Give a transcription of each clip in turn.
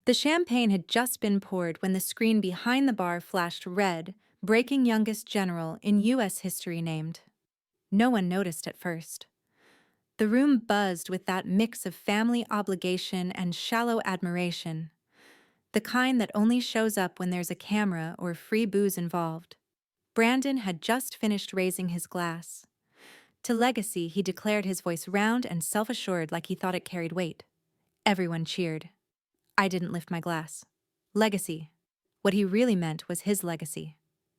The champagne had just been poured when the screen behind the bar flashed red, breaking youngest general in U.S. history named. No one noticed at first. The room buzzed with that mix of family obligation and shallow admiration, the kind that only shows up when there's a camera or free booze involved. Brandon had just finished raising his glass. To legacy, he declared, his voice round and self-assured like he thought it carried weight. Everyone cheered. I didn't lift my glass. Legacy. What he really meant was his legacy,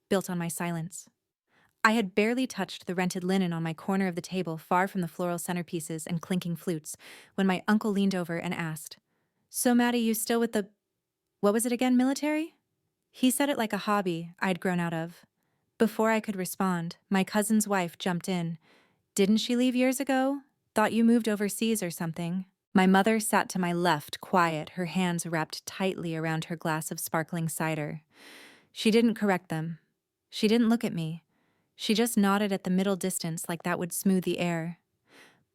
built on my silence. I had barely touched the rented linen on my corner of the table, far from the floral centerpieces and clinking flutes, when my uncle leaned over and asked, "So, Maddie, you still with the, what was it again, military?" He said it like a hobby I'd grown out of. Before I could respond, my cousin's wife jumped in. "Didn't she leave years ago? Thought you moved overseas or something." My mother sat to my left, quiet, her hands wrapped tightly around her glass of sparkling cider. She didn't correct them. She didn't look at me. She just nodded at the middle distance like that would smooth the air.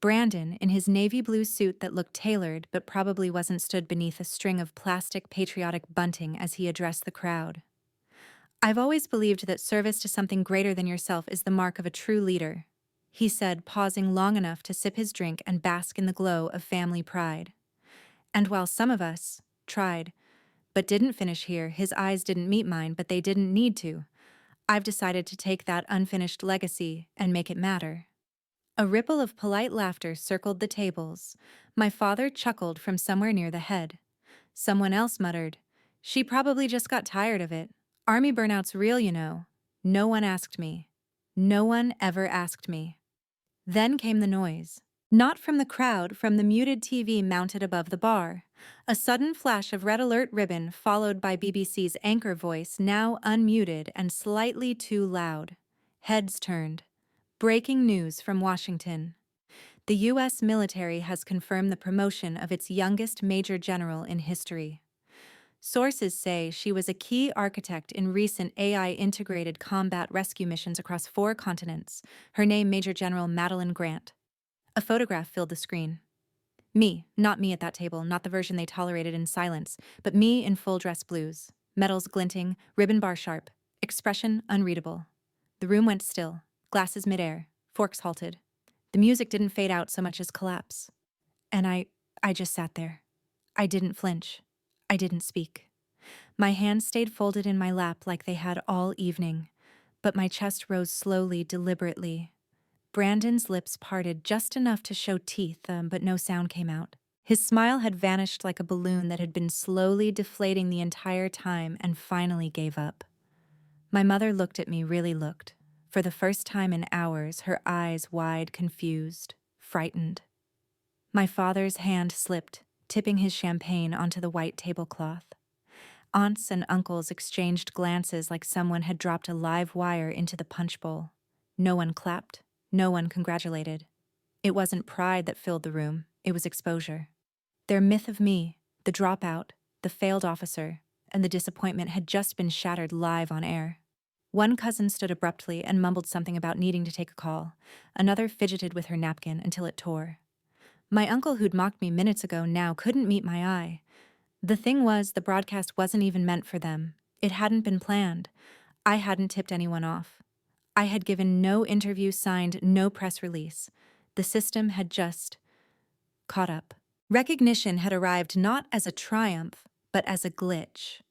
Brandon, in his navy blue suit that looked tailored but probably wasn't, stood beneath a string of plastic patriotic bunting as he addressed the crowd. "I've always believed that service to something greater than yourself is the mark of a true leader," he said, pausing long enough to sip his drink and bask in the glow of family pride. And while some of us tried, but didn't finish here, his eyes didn't meet mine, but they didn't need to. I've decided to take that unfinished legacy and make it matter. A ripple of polite laughter circled the tables. My father chuckled from somewhere near the head. Someone else muttered, "She probably just got tired of it. Army burnout's real, you know." No one asked me. No one ever asked me. Then came the noise. Not from the crowd, from the muted TV mounted above the bar. A sudden flash of red alert ribbon followed by BBC's anchor voice, now unmuted and slightly too loud. Heads turned. Breaking news from Washington. The U.S. military has confirmed the promotion of its youngest major general in history. Sources say she was a key architect in recent AI-integrated combat rescue missions across 4 continents. Her name, Major General Madeline Grant. A photograph filled the screen. Me, not me at that table, not the version they tolerated in silence, but me in full dress blues, medals glinting, ribbon bar sharp, expression unreadable. The room went still, glasses midair, forks halted. The music didn't fade out so much as collapse. And I just sat there. I didn't flinch. I didn't speak. My hands stayed folded in my lap like they had all evening, but my chest rose slowly, deliberately. Brandon's lips parted just enough to show teeth, but no sound came out. His smile had vanished like a balloon that had been slowly deflating the entire time and finally gave up. My mother looked at me, really looked. For the first time in hours, her eyes wide, confused, frightened. My father's hand slipped, tipping his champagne onto the white tablecloth. Aunts and uncles exchanged glances like someone had dropped a live wire into the punch bowl. No one clapped. No one congratulated. It wasn't pride that filled the room, it was exposure. Their myth of me, the dropout, the failed officer, and the disappointment had just been shattered live on air. One cousin stood abruptly and mumbled something about needing to take a call. Another fidgeted with her napkin until it tore. My uncle, who'd mocked me minutes ago, now couldn't meet my eye. The thing was, the broadcast wasn't even meant for them. It hadn't been planned. I hadn't tipped anyone off. I had given no interview, signed no press release. The system had just caught up. Recognition had arrived not as a triumph, but as a glitch.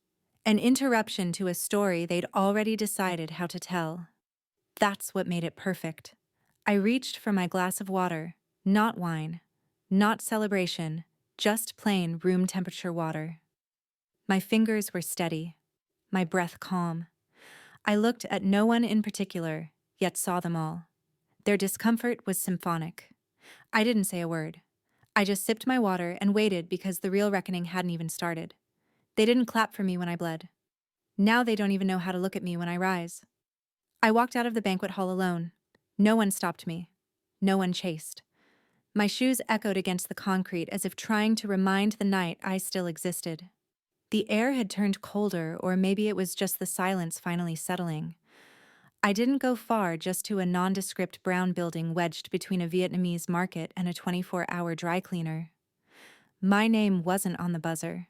An interruption to a story they'd already decided how to tell. That's what made it perfect. I reached for my glass of water, not wine, not celebration, just plain room temperature water. My fingers were steady, my breath calm. I looked at no one in particular, yet saw them all. Their discomfort was symphonic. I didn't say a word. I just sipped my water and waited because the real reckoning hadn't even started. They didn't clap for me when I bled. Now they don't even know how to look at me when I rise. I walked out of the banquet hall alone. No one stopped me. No one chased. My shoes echoed against the concrete as if trying to remind the night I still existed. The air had turned colder, or maybe it was just the silence finally settling. I didn't go far, just to a nondescript brown building wedged between a Vietnamese market and a 24-hour dry cleaner. My name wasn't on the buzzer.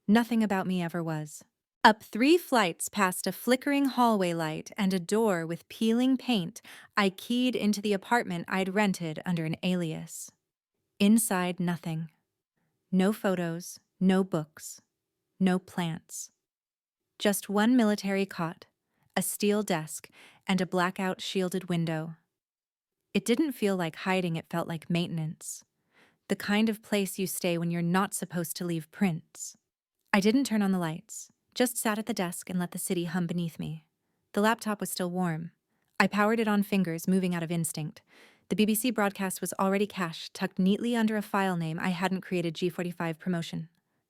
Nothing about me ever was. Up 3 flights past a flickering hallway light and a door with peeling paint, I keyed into the apartment I'd rented under an alias. Inside, nothing. No photos, no books, no plants. Just one military cot, a steel desk, and a blackout-shielded window. It didn't feel like hiding, it felt like maintenance. The kind of place you stay when you're not supposed to leave prints. I didn't turn on the lights, just sat at the desk and let the city hum beneath me. The laptop was still warm. I powered it on fingers, moving out of instinct. The BBC broadcast was already cached, tucked neatly under a file name I hadn't created. G45 promotion.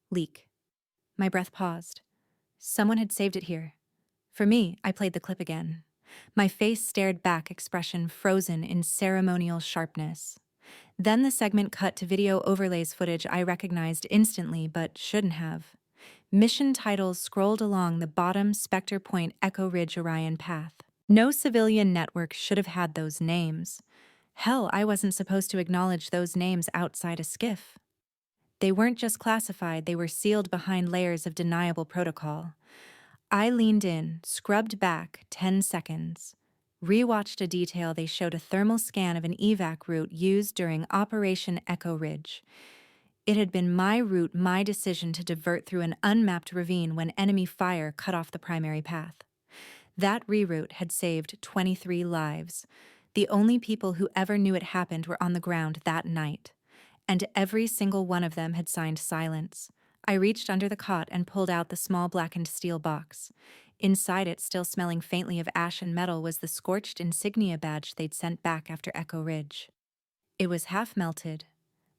Leak. My breath paused. Someone had saved it here. For me, I played the clip again. My face stared back, expression frozen in ceremonial sharpness. Then the segment cut to video overlays, footage I recognized instantly but shouldn't have. Mission titles scrolled along the bottom: Spectre Point, Echo Ridge, Orion Path. No civilian network should have had those names. Hell, I wasn't supposed to acknowledge those names outside a skiff. They weren't just classified, they were sealed behind layers of deniable protocol. I leaned in, scrubbed back 10 seconds. Rewatched a detail. They showed a thermal scan of an evac route used during Operation Echo Ridge. It had been my route, my decision to divert through an unmapped ravine when enemy fire cut off the primary path. That reroute had saved 23 lives. The only people who ever knew it happened were on the ground that night, and every single one of them had signed silence. I reached under the cot and pulled out the small blackened steel box. Inside it, still smelling faintly of ash and metal, was the scorched insignia badge they'd sent back after Echo Ridge. It was half melted,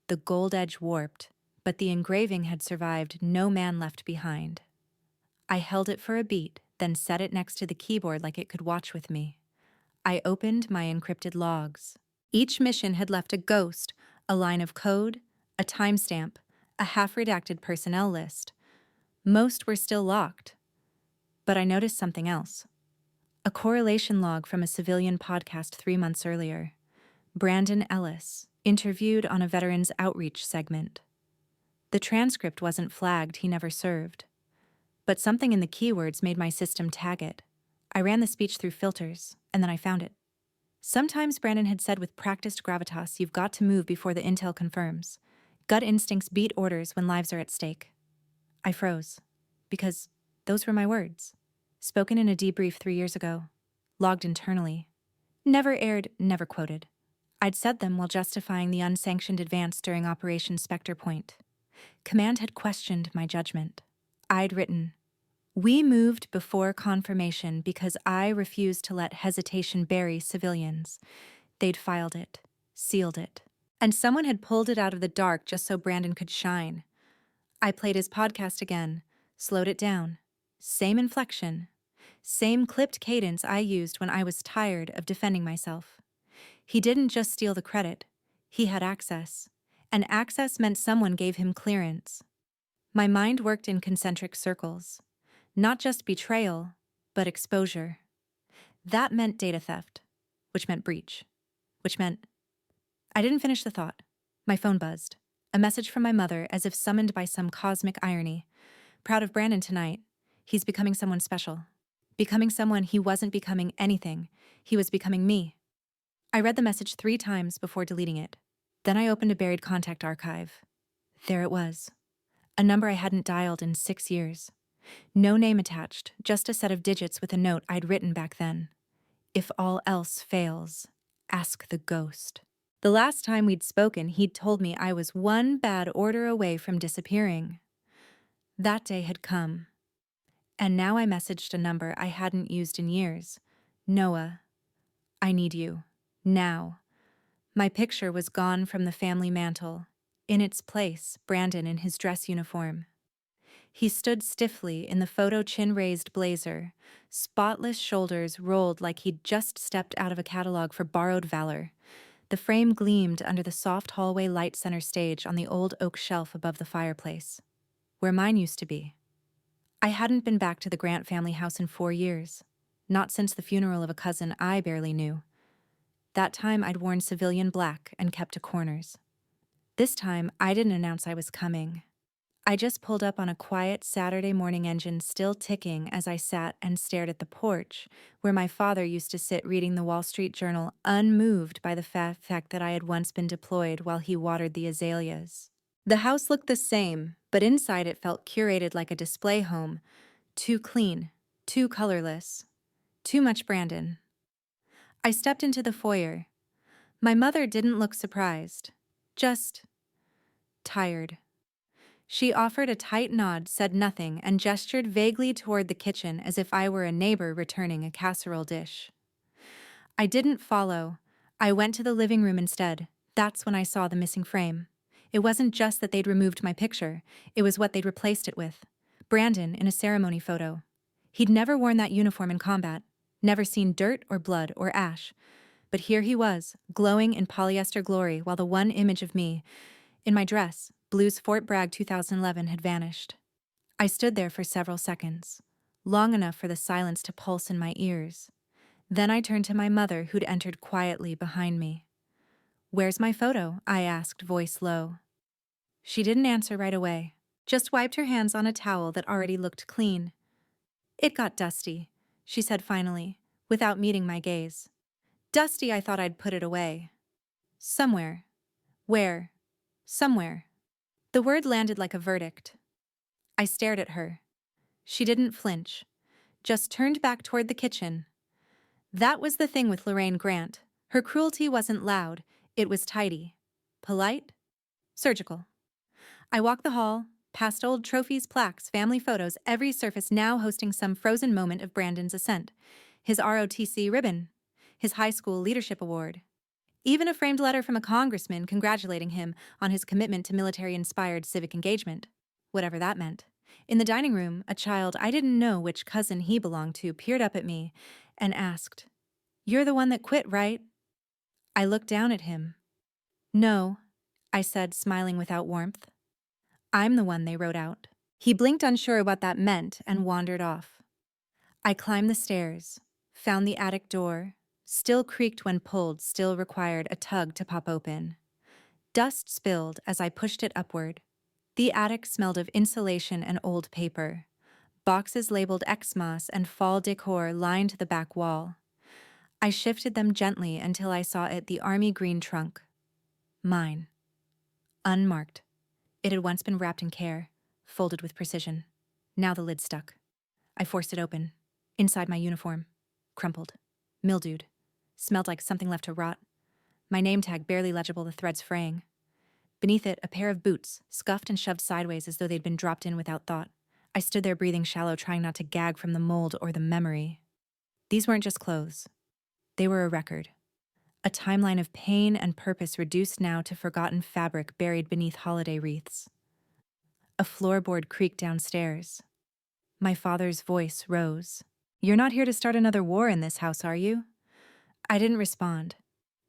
the gold edge warped, but the engraving had survived. No man left behind. I held it for a beat, then set it next to the keyboard like it could watch with me. I opened my encrypted logs. Each mission had left a ghost, a line of code, a timestamp, a half-redacted personnel list. Most were still locked. But I noticed something else. A correlation log from a civilian podcast 3 months earlier. Brandon Ellis, interviewed on a veterans outreach segment. The transcript wasn't flagged, he never served. But something in the keywords made my system tag it. I ran the speech through filters, and then I found it. Sometimes Brandon had said with practiced gravitas, "You've got to move before the intel confirms. Gut instincts beat orders when lives are at stake." I froze, because those were my words. Spoken in a debrief 3 years ago. Logged internally. Never aired, never quoted. I'd said them while justifying the unsanctioned advance during Operation Spectre Point. Command had questioned my judgment. I'd written, "We moved before confirmation because I refused to let hesitation bury civilians." They'd filed it, sealed it, and someone had pulled it out of the dark just so Brandon could shine. I played his podcast again, slowed it down. Same inflection, same clipped cadence I used when I was tired of defending myself. He didn't just steal the credit, he had access, and access meant someone gave him clearance. My mind worked in concentric circles. Not just betrayal, but exposure. That meant data theft, which meant breach, which meant... I didn't finish the thought. My phone buzzed. A message from my mother, as if summoned by some cosmic irony. "Proud of Brandon tonight. He's becoming someone special. Becoming someone he wasn't becoming anything. He was becoming me." I read the message 3 times before deleting it. Then I opened a buried contact archive. There it was. A number I hadn't dialed in 6 years. No name attached, just a set of digits with a note I'd written back then. "If all else fails, ask the ghost." The last time we'd spoken, he'd told me I was one bad order away from disappearing. That day had come. And now I messaged a number I hadn't used in years. "Noah, I need you. Now." My picture was gone from the family mantle. In its place, Brandon in his dress uniform. He stood stiffly in the photo, chin-raised blazer, spotless shoulders rolled like he'd just stepped out of a catalog for borrowed valor. The frame gleamed under the soft hallway light center stage on the old oak shelf above the fireplace, where mine used to be. I hadn't been back to the Grant family house in 4 years, not since the funeral of a cousin I barely knew. That time I'd worn civilian black and kept to corners. This time I didn't announce I was coming. I just pulled up on a quiet Saturday morning, engine still ticking, as I sat and stared at the porch, where my father used to sit reading the Wall Street Journal, unmoved by the fact that I had once been deployed while he watered the azaleas. The house looked the same, but inside it felt curated like a display home. Too clean, too colorless, too much Brandon. I stepped into the foyer. My mother didn't look surprised, just tired. She offered a tight nod, said nothing, and gestured vaguely toward the kitchen as if I were a neighbor returning a casserole dish. I didn't follow. I went to the living room instead. That's when I saw the missing frame. It wasn't just that they'd removed my picture, it was what they'd replaced it with. Brandon in a ceremony photo. He'd never worn that uniform in combat, never seen dirt or blood or ash. But here he was, glowing in polyester glory, while the one image of me, in my dress, Blue's Fort Bragg 2011, had vanished. I stood there for several seconds, long enough for the silence to pulse in my ears. Then I turned to my mother, who'd entered quietly behind me. "Where's my photo?" I asked, voice low. She didn't answer right away, just wiped her hands on a towel that already looked clean. "It got dusty," she said finally, without meeting my gaze. "Dusty, I thought I'd put it away. Somewhere. Where? Somewhere." The word landed like a verdict. I stared at her. She didn't flinch, just turned back toward the kitchen. That was the thing with Lorraine Grant. Her cruelty wasn't loud, it was tidy. Polite? Surgical. I walked the hall, past old trophies, plaques, family photos, every surface now hosting some frozen moment of Brandon's ascent. His ROTC ribbon, his high school leadership award, even a framed letter from a congressman congratulating him on his commitment to military-inspired civic engagement, whatever that meant. In the dining room, a child I didn't know which cousin he belonged to peered up at me and asked, "You're the one that quit, right?" I looked down at him. "No," I said, smiling without warmth. "I'm the one they wrote out." He blinked, unsure what that meant, and wandered off. I climbed the stairs, found the attic door, still creaked when pulled, still required a tug to pop open. Dust spilled as I pushed it upward. The attic smelled of insulation and old paper. Boxes labeled Xmas and fall decor lined the back wall. I shifted them gently until I saw the army green trunk. Mine. Unmarked. It had once been wrapped in care, folded with precision. Now the lid stuck. I forced it open. Inside, my uniform. Crumpled. Mildewed. Smelled like something left to rot. My name tag barely legible, the threads fraying. Beneath it, a pair of boots, scuffed and shoved sideways as though they'd been dropped in without thought. I stood there breathing shallow, trying not to gag from the mold or the memory. These weren't just clothes. They were a record. A timeline of pain and purpose reduced now to forgotten fabric buried beneath holiday wreaths. A floorboard creaked downstairs. My father's voice rose. "You're not here to start another war in this house, are you?" I didn't respond.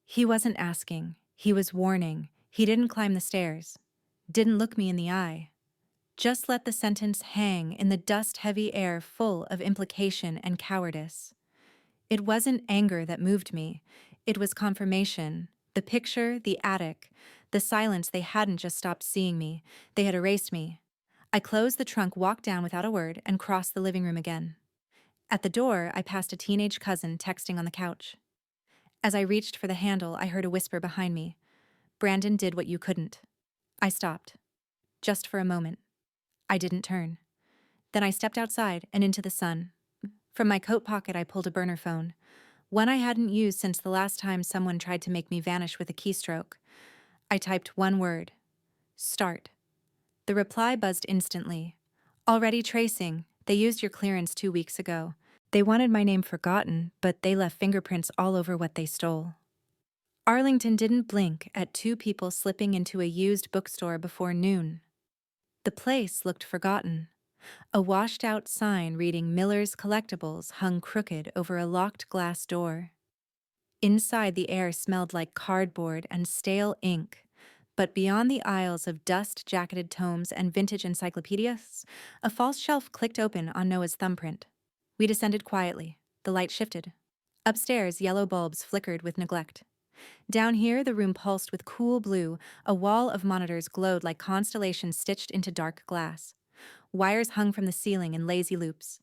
He wasn't asking. He was warning. He didn't climb the stairs. Didn't look me in the eye. Just let the sentence hang in the dust-heavy air full of implication and cowardice. It wasn't anger that moved me. It was confirmation. The picture, the attic, the silence. They hadn't just stopped seeing me. They had erased me. I closed the trunk, walked down without a word, and crossed the living room again. At the door, I passed a teenage cousin texting on the couch. As I reached for the handle, I heard a whisper behind me. "Brandon did what you couldn't." I stopped. Just for a moment. I didn't turn. Then I stepped outside and into the sun. From my coat pocket, I pulled a burner phone, one I hadn't used since the last time someone tried to make me vanish with a keystroke. I typed one word. "Start." The reply buzzed instantly. "Already tracing. They used your clearance 2 weeks ago. They wanted my name forgotten, but they left fingerprints all over what they stole." Arlington didn't blink at 2 people slipping into a used bookstore before noon. The place looked forgotten. A washed-out sign reading Miller's Collectibles hung crooked over a locked glass door. Inside, the air smelled like cardboard and stale ink, but beyond the aisles of dust-jacketed tomes and vintage encyclopedias, a false shelf clicked open on Noah's thumbprint. We descended quietly. The light shifted. Upstairs, yellow bulbs flickered with neglect. Down here, the room pulsed with cool blue. A wall of monitors glowed like constellations stitched into dark glass. Wires hung from the ceiling in lazy loops.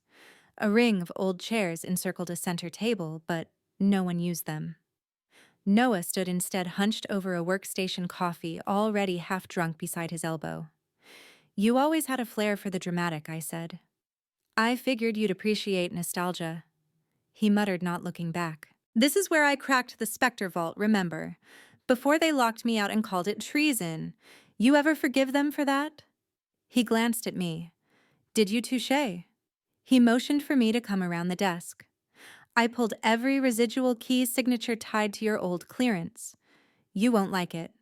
A ring of old chairs encircled a center table, but no one used them. Noah stood instead hunched over a workstation coffee, already half drunk beside his elbow. "You always had a flair for the dramatic," I said. "I figured you'd appreciate nostalgia." He muttered, not looking back. "This is where I cracked the Spectre vault, remember? Before they locked me out and called it treason. You ever forgive them for that?" He glanced at me. "Did you touche?" He motioned for me to come around the desk. "I pulled every residual key signature tied to your old clearance. You won't like it."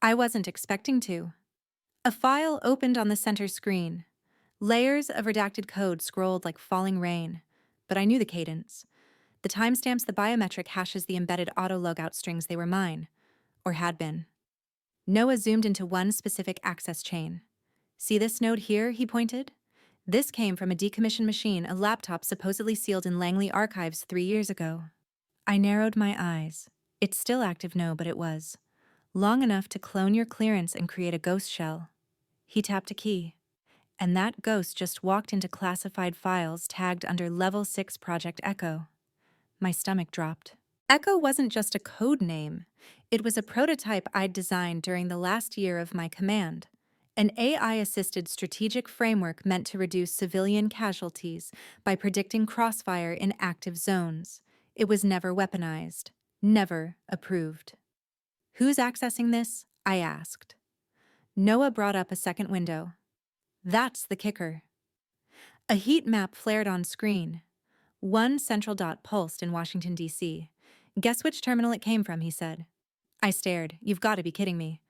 I wasn't expecting to. A file opened on the center screen. Layers of redacted code scrolled like falling rain. But I knew the cadence. The timestamps, the biometric hashes, the embedded auto-logout strings, they were mine. Or had been. Noah zoomed into one specific access chain. "See this node here?" he pointed. "This came from a decommissioned machine, a laptop supposedly sealed in Langley archives 3 years ago." I narrowed my eyes. "It's still active, no, but it was. Long enough to clone your clearance and create a ghost shell." He tapped a key. And that ghost just walked into classified files tagged under Level 6 Project Echo. My stomach dropped. Echo wasn't just a code name. It was a prototype I'd designed during the last year of my command. An AI-assisted strategic framework meant to reduce civilian casualties by predicting crossfire in active zones. It was never weaponized, never approved. "Who's accessing this?" I asked. Noah brought up a second window. That's the kicker. A heat map flared on screen. One central dot pulsed in Washington, D.C. "Guess which terminal it came from," he said. I stared. "You've got to be kidding me."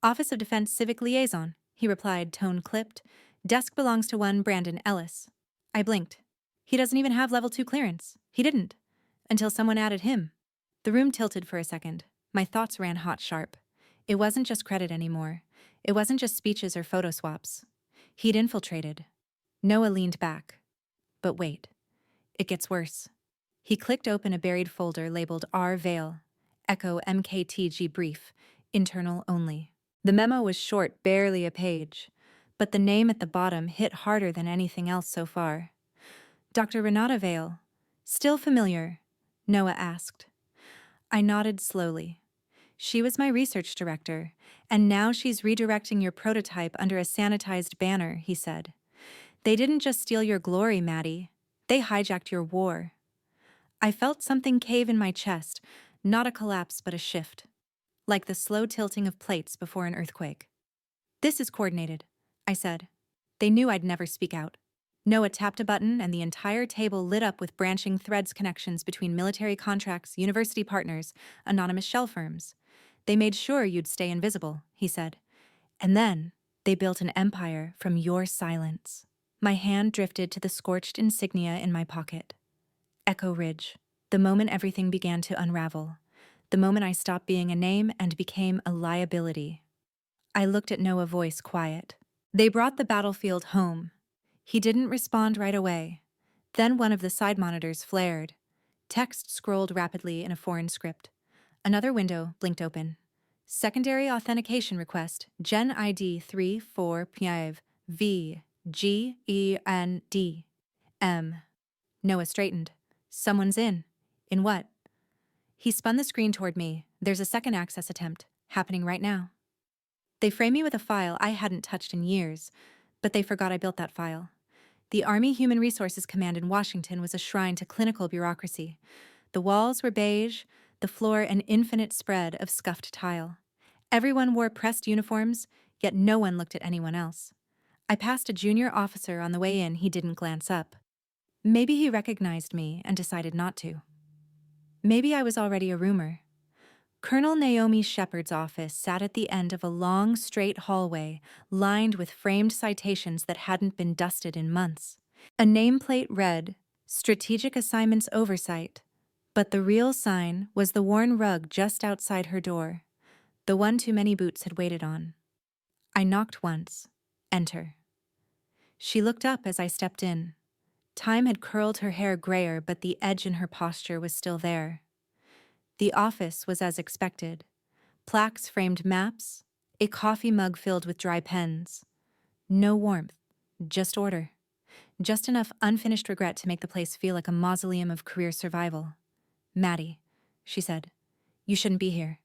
"Office of Defense Civic Liaison," he replied, tone clipped. "Desk belongs to one Brandon Ellis." I blinked. He doesn't even have level 2 clearance. He didn't. Until someone added him. The room tilted for a second. My thoughts ran hot sharp. It wasn't just credit anymore. It wasn't just speeches or photo swaps. He'd infiltrated. Noah leaned back. But wait. It gets worse. He clicked open a buried folder labeled R. Vale. Echo MKTG Brief. Internal only. The memo was short, barely a page. But the name at the bottom hit harder than anything else so far. "Dr. Renata Vale. Still familiar?" Noah asked. I nodded slowly. "She was my research director, and now she's redirecting your prototype under a sanitized banner," he said. "They didn't just steal your glory, Maddie. They hijacked your war." I felt something cave in my chest, not a collapse but a shift. Like the slow tilting of plates before an earthquake. "This is coordinated," I said. They knew I'd never speak out. Noah tapped a button and the entire table lit up with branching threads, connections between military contracts, university partners, anonymous shell firms. "They made sure you'd stay invisible," he said. "And then they built an empire from your silence." My hand drifted to the scorched insignia in my pocket. Echo Ridge. The moment everything began to unravel. The moment I stopped being a name and became a liability. I looked at Noah, voice quiet. "They brought the battlefield home." He didn't respond right away. Then one of the side monitors flared. Text scrolled rapidly in a foreign script. Another window blinked open. "Secondary authentication request, Gen ID 34 V G E N D M." Noah straightened. "Someone's in." "In what?" He spun the screen toward me. "There's a second access attempt, happening right now." They framed me with a file I hadn't touched in years, but they forgot I built that file. The Army Human Resources Command in Washington was a shrine to clinical bureaucracy. The walls were beige, the floor an infinite spread of scuffed tile. Everyone wore pressed uniforms, yet no one looked at anyone else. I passed a junior officer on the way in. He didn't glance up. Maybe he recognized me and decided not to. Maybe I was already a rumor. Colonel Naomi Shepard's office sat at the end of a long, straight hallway lined with framed citations that hadn't been dusted in months. A nameplate read, "Strategic Assignments Oversight," but the real sign was the worn rug just outside her door, the one too many boots had waited on. I knocked once. Enter. She looked up as I stepped in. Time had curled her hair grayer, but the edge in her posture was still there. The office was as expected. Plaques framed maps, a coffee mug filled with dry pens. No warmth, just order. Just enough unfinished regret to make the place feel like a mausoleum of career survival. "Maddie," she said, "you shouldn't be here.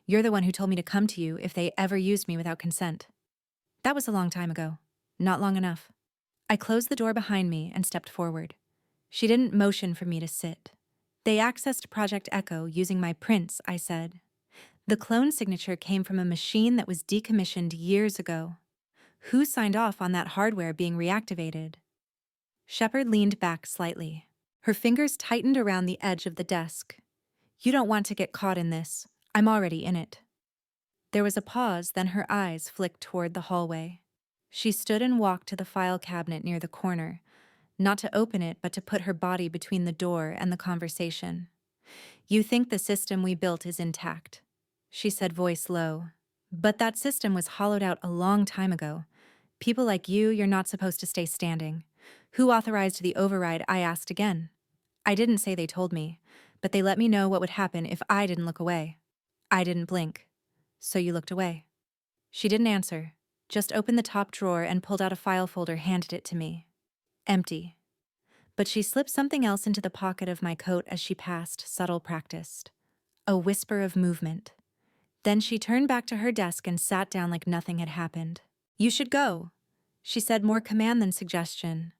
You're the one who told me to come to you if they ever used me without consent." That was a long time ago. Not long enough. I closed the door behind me and stepped forward. She didn't motion for me to sit. "They accessed Project Echo using my prints," I said. "The clone signature came from a machine that was decommissioned years ago. Who signed off on that hardware being reactivated?" Shepard leaned back slightly. Her fingers tightened around the edge of the desk. "You don't want to get caught in this. I'm already in it." There was a pause, then her eyes flicked toward the hallway. She stood and walked to the file cabinet near the corner, not to open it, but to put her body between the door and the conversation. "You think the system we built is intact," she said, voice low. "But that system was hollowed out a long time ago. People like you're not supposed to stay standing. Who authorized the override?" I asked again. "I didn't say they told me, but they let me know what would happen if I didn't look away." I didn't blink. "So you looked away?" She didn't answer, just opened the top drawer and pulled out a file folder, handed it to me. Empty. But she slipped something else into the pocket of my coat as she passed, subtle, practiced. A whisper of movement. Then she turned back to her desk and sat down like nothing had happened. "You should go," she said, more command than suggestion.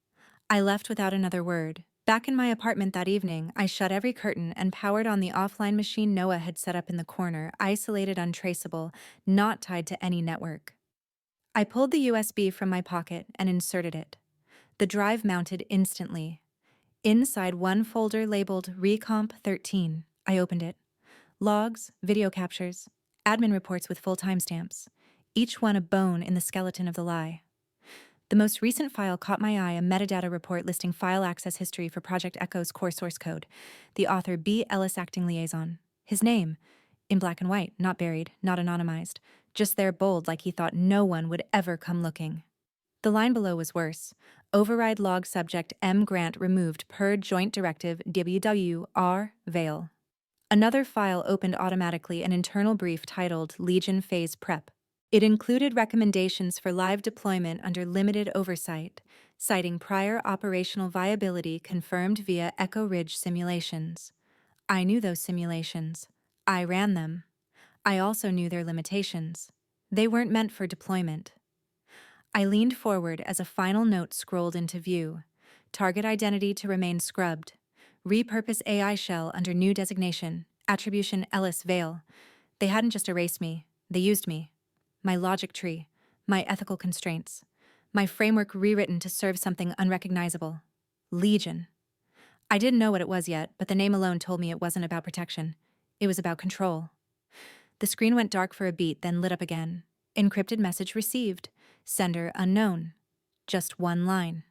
I left without another word. Back in my apartment that evening, I shut every curtain and powered on the offline machine Noah had set up in the corner, isolated, untraceable, not tied to any network. I pulled the USB from my pocket and inserted it. The drive mounted instantly. Inside one folder labeled Recomp 13, I opened it. Logs, video captures, admin reports with full timestamps, each one a bone in the skeleton of the lie. The most recent file caught my eye, a metadata report listing file access history for Project Echo's core source code. The author, B. Ellis, acting liaison. His name, in black and white, not buried, not anonymized, just there bold like he thought no one would ever come looking. The line below was worse. Override log subject M. Grant removed per Joint Directive WWR Vale. Another file opened automatically, an internal brief titled Legion Phase Prep. It included recommendations for live deployment under limited oversight, citing prior operational viability confirmed via Echo Ridge simulations. I knew those simulations. I ran them. I also knew their limitations. They weren't meant for deployment. I leaned forward as a final note scrolled into view. Target identity to remain scrubbed. Repurpose AI shell under new designation. Attribution Ellis Vale. They hadn't just erased me. They used me. My logic tree, my ethical constraints, my framework rewritten to serve something unrecognizable. Legion. I didn't know what it was yet, but the name alone told me it wasn't about protection. It was about control. The screen went dark for a beat, then lit up again. Encrypted message received. Sender unknown. Just one line.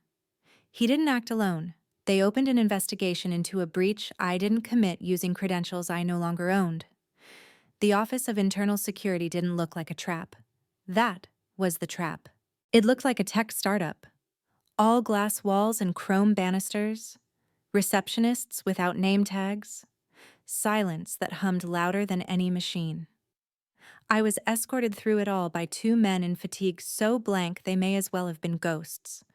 He didn't act alone. They opened an investigation into a breach I didn't commit using credentials I no longer owned. The Office of Internal Security didn't look like a trap. That was the trap. It looked like a tech startup. All glass walls and chrome banisters. Receptionists without name tags. Silence that hummed louder than any machine. I was escorted through it all by two men in fatigue so blank they may as well have been ghosts.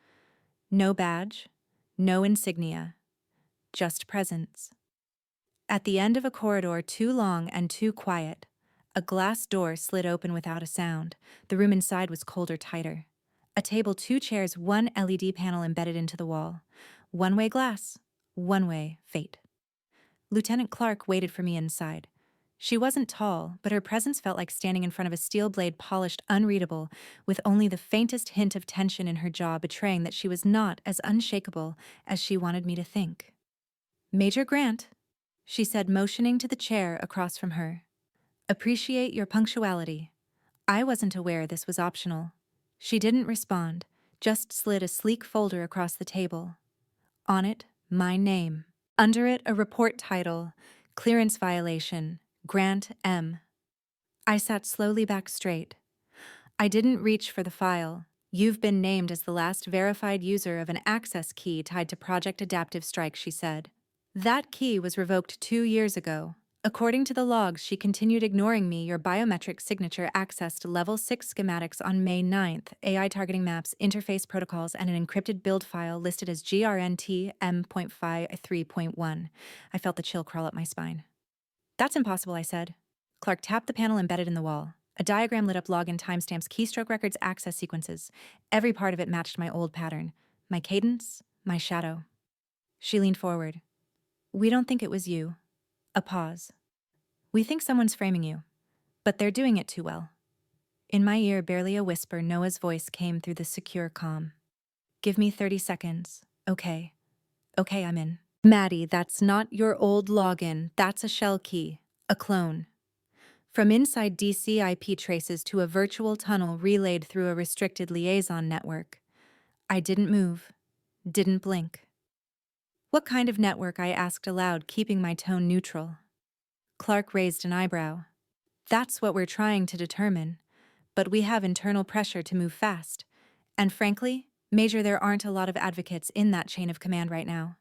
No badge, no insignia, just presence. At the end of a corridor too long and too quiet, a glass door slid open without a sound. The room inside was colder, tighter. A table, two chairs, one LED panel embedded into the wall. One-way glass, one-way fate. Lieutenant Clark waited for me inside. She wasn't tall, but her presence felt like standing in front of a steel blade, polished, unreadable, with only the faintest hint of tension in her jaw betraying that she was not as unshakable as she wanted me to think. "Major Grant," she said, motioning to the chair across from her. "Appreciate your punctuality." I wasn't aware this was optional. She didn't respond, just slid a sleek folder across the table. On it, my name. Under it, a report title, Clearance Violation, Grant M. I sat slowly back straight. I didn't reach for the file. "You've been named as the last verified user of an access key tied to Project Adaptive Strike," she said. "That key was revoked 2 years ago. According to the logs, she continued ignoring me. Your biometric signature accessed level 6 schematics on May 9th, AI targeting maps, interface protocols, and an encrypted build file listed as GRNT M.53.1. I felt the chill crawl up my spine. That's impossible, I said. Clark tapped the panel embedded in the wall. A diagram lit up login timestamps, keystroke records, access sequences. Every part of it matched my old pattern. My cadence, my shadow. She leaned forward. We don't think it was you. A pause. We think someone's framing you, but they're doing it too well. In my ear, barely a whisper, Noah's voice came through the secure comm. Give me 30 seconds. Okay. Okay, I'm in. Maddie, that's not your old login. That's a shell key. A clone. From inside DC IP traces to a virtual tunnel relayed through a restricted liaison network. I didn't move. Didn't blink. What kind of network? I asked aloud, keeping my tone neutral. Clark raised an eyebrow. That's what we're trying to determine. But we have internal pressure to move fast. And frankly, Major, there aren't a lot of advocates in that chain of command right now.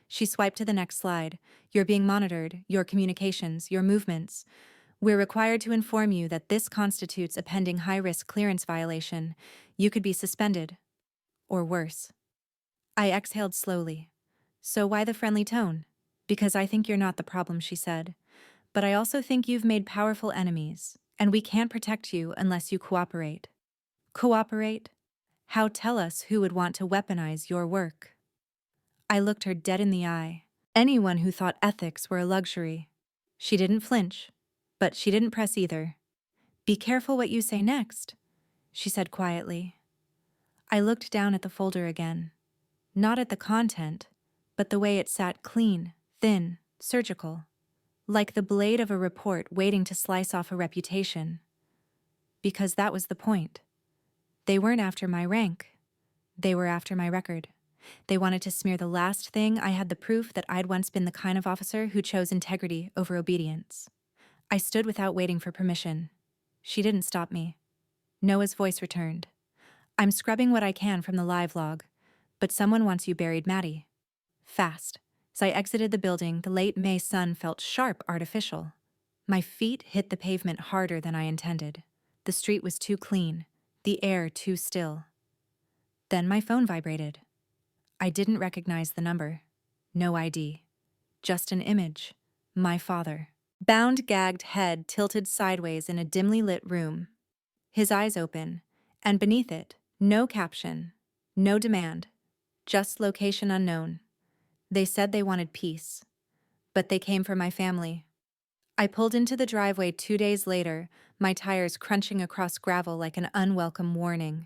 She swiped to the next slide. You're being monitored, your communications, your movements. We're required to inform you that this constitutes a pending high-risk clearance violation. You could be suspended. Or worse. I exhaled slowly. So why the friendly tone? Because I think you're not the problem, she said. But I also think you've made powerful enemies, and we can't protect you unless you cooperate. Cooperate? How? Tell us who would want to weaponize your work. I looked her dead in the eye. Anyone who thought ethics were a luxury. She didn't flinch, but she didn't press either. Be careful what you say next, she said quietly. I looked down at the folder again. Not at the content, but the way it sat, clean, thin, surgical. Like the blade of a report waiting to slice off a reputation. Because that was the point. They weren't after my rank. They were after my record. They wanted to smear the last thing I had, the proof that I'd once been the kind of officer who chose integrity over obedience. I stood without waiting for permission. She didn't stop me. Noah's voice returned. I'm scrubbing what I can from the live log, but someone wants you buried, Maddie. Fast. As I exited the building, the late May sun felt sharp, artificial. My feet hit the pavement harder than I intended. The street was too clean, the air too still. Then my phone vibrated. I didn't recognize the number. No ID. Just an image. My father. Bound, gagged head tilted sideways in a dimly lit room. His eyes open, and beneath it, no caption, no demand, just location unknown. They said they wanted peace, but they came for my family. I pulled into the driveway 2 days later, my tires crunching across gravel like an unwelcome warning.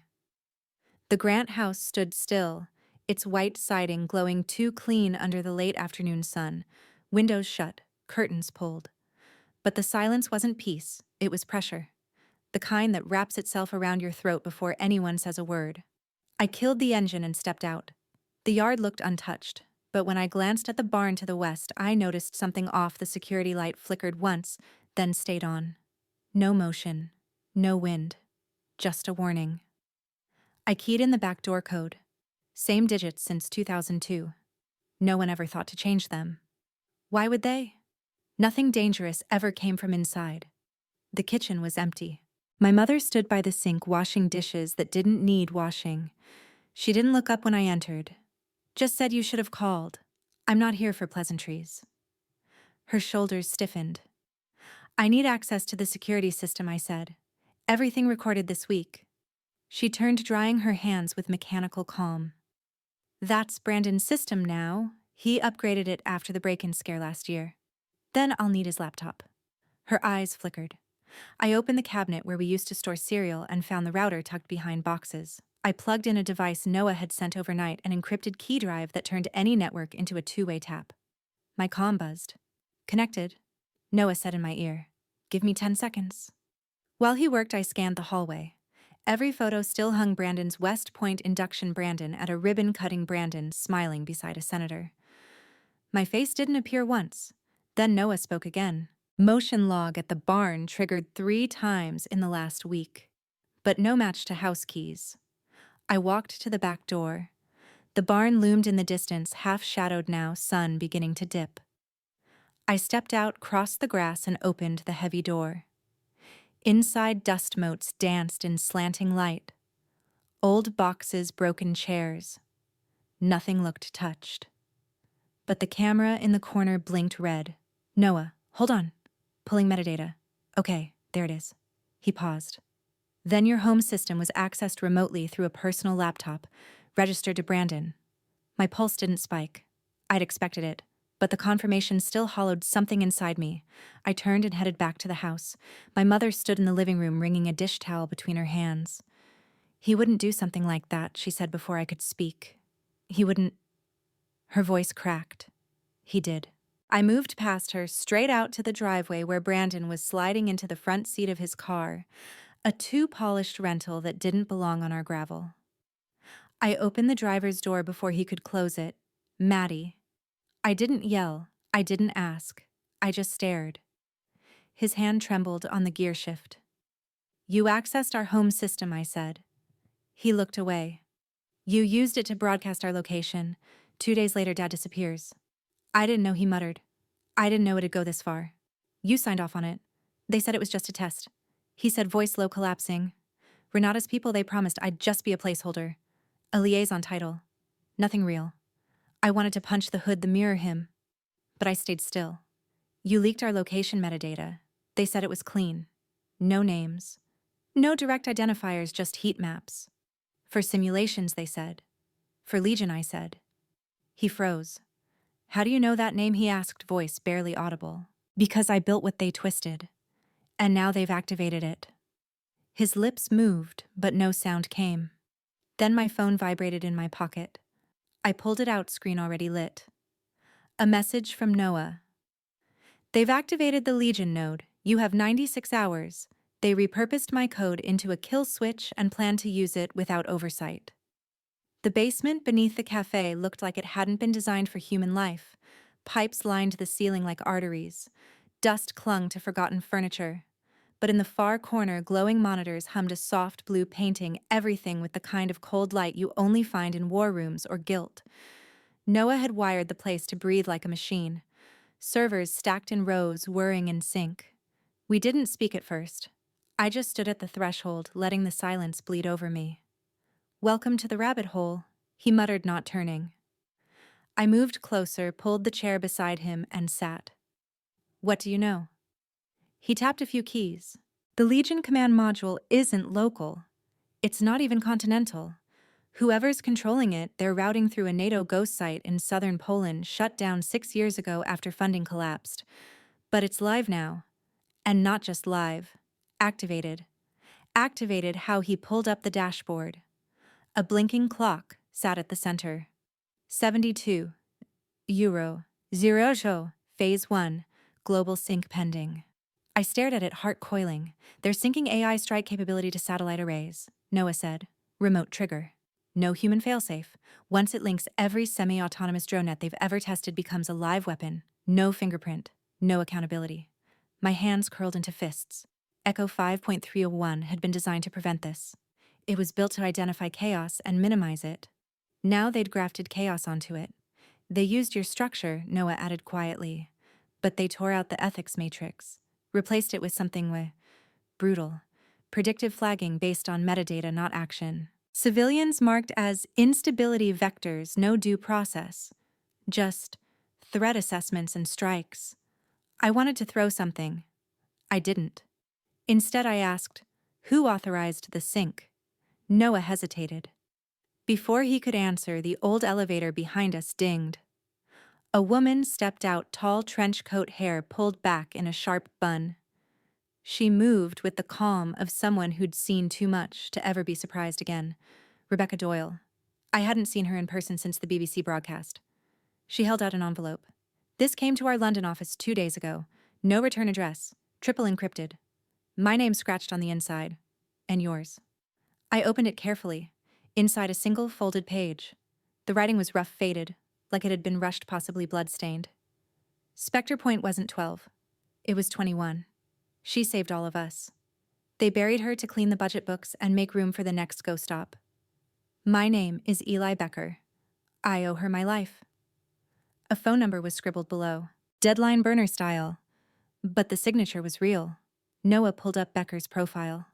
The Grant house stood still, its white siding glowing too clean under the late afternoon sun, windows shut, curtains pulled. But the silence wasn't peace, it was pressure. The kind that wraps itself around your throat before anyone says a word. I killed the engine and stepped out. The yard looked untouched, but when I glanced at the barn to the west, I noticed something off. The security light flickered once, then stayed on. No motion, no wind, just a warning. I keyed in the back door code. Same digits since 2002. No one ever thought to change them. Why would they? Nothing dangerous ever came from inside. The kitchen was empty. My mother stood by the sink washing dishes that didn't need washing. She didn't look up when I entered. Just said, you should have called. I'm not here for pleasantries. Her shoulders stiffened. I need access to the security system, I said. Everything recorded this week. She turned, drying her hands with mechanical calm. That's Brandon's system now. He upgraded it after the break-in scare last year. Then I'll need his laptop. Her eyes flickered. I opened the cabinet where we used to store cereal and found the router tucked behind boxes. I plugged in a device Noah had sent overnight, an encrypted key drive that turned any network into a two-way tap. My comm buzzed. Connected, Noah said in my ear. Give me 10 seconds. While he worked, I scanned the hallway. Every photo still hung Brandon's West Point induction Brandon at a ribbon-cutting Brandon smiling beside a senator. My face didn't appear once. Then Noah spoke again. Motion log at the barn triggered 3 times in the last week. But no match to house keys. I walked to the back door. The barn loomed in the distance, half-shadowed now, sun beginning to dip. I stepped out, crossed the grass, and opened the heavy door. Inside, dust motes danced in slanting light. Old boxes, broken chairs. Nothing looked touched. But the camera in the corner blinked red. Noah, hold on. Pulling metadata. Okay, there it is. He paused. Then your home system was accessed remotely through a personal laptop, registered to Brandon. My pulse didn't spike. I'd expected it, but the confirmation still hollowed something inside me. I turned and headed back to the house. My mother stood in the living room, wringing a dish towel between her hands. He wouldn't do something like that, she said before I could speak. He wouldn't. Her voice cracked. He did. I moved past her, straight out to the driveway where Brandon was sliding into the front seat of his car, a too-polished rental that didn't belong on our gravel. I opened the driver's door before he could close it. Maddie. I didn't yell. I didn't ask. I just stared. His hand trembled on the gear shift. You accessed our home system, I said. He looked away. You used it to broadcast our location. 2 days later, Dad disappears. I didn't know, he muttered. I didn't know it'd go this far. You signed off on it. They said it was just a test. He said, voice low, collapsing. Renata's people, they promised I'd just be a placeholder. A liaison title. Nothing real. I wanted to punch the hood, the mirror him. But I stayed still. You leaked our location metadata. They said it was clean. No names. No direct identifiers, just heat maps. For simulations, they said. For Legion, I said. He froze. How do you know that name, he asked, voice barely audible. Because I built what they twisted. And now they've activated it. His lips moved, but no sound came. Then my phone vibrated in my pocket. I pulled it out, screen already lit. A message from Noah. They've activated the Legion node. You have 96 hours. They repurposed my code into a kill switch and plan to use it without oversight. The basement beneath the cafe looked like it hadn't been designed for human life. Pipes lined the ceiling like arteries. Dust clung to forgotten furniture. But in the far corner, glowing monitors hummed a soft blue painting, everything with the kind of cold light you only find in war rooms or guilt. Noah had wired the place to breathe like a machine. Servers stacked in rows, whirring in sync. We didn't speak at first. I just stood at the threshold, letting the silence bleed over me. Welcome to the rabbit hole, he muttered, not turning. I moved closer, pulled the chair beside him, and sat. What do you know? He tapped a few keys. The Legion command module isn't local. It's not even continental. Whoever's controlling it, they're routing through a NATO ghost site in southern Poland, shut down 6 years ago after funding collapsed. But it's live now. And not just live. Activated. Activated. How he pulled up the dashboard. A blinking clock sat at the center. 72. Euro. 00. Phase 1. Global sync pending. I stared at it, heart coiling. They're syncing AI strike capability to satellite arrays, Noah said. Remote trigger. No human failsafe. Once it links, every semi-autonomous drone net they've ever tested becomes a live weapon. No fingerprint. No accountability. My hands curled into fists. Echo 5.301 had been designed to prevent this. It was built to identify chaos and minimize it. Now they'd grafted chaos onto it. They used your structure, Noah added quietly. But they tore out the ethics matrix. Replaced it with something brutal. Predictive flagging based on metadata, not action. Civilians marked as instability vectors, no due process. Just threat assessments and strikes. I wanted to throw something. I didn't. Instead, I asked, who authorized the sync? Noah hesitated. Before he could answer, the old elevator behind us dinged. A woman stepped out, tall trench coat hair pulled back in a sharp bun. She moved with the calm of someone who'd seen too much to ever be surprised again. Rebecca Doyle. I hadn't seen her in person since the BBC broadcast. She held out an envelope. This came to our London office 2 days ago. No return address. Triple encrypted. My name scratched on the inside. And yours. I opened it carefully. Inside a single folded page. The writing was rough, faded, like it had been rushed, possibly blood-stained. Spectre Point wasn't 12. It was 21. She saved all of us. They buried her to clean the budget books and make room for the next go stop. My name is Eli Becker. I owe her my life. A phone number was scribbled below. Deadline burner style. But the signature was real. Noah pulled up Becker's profile.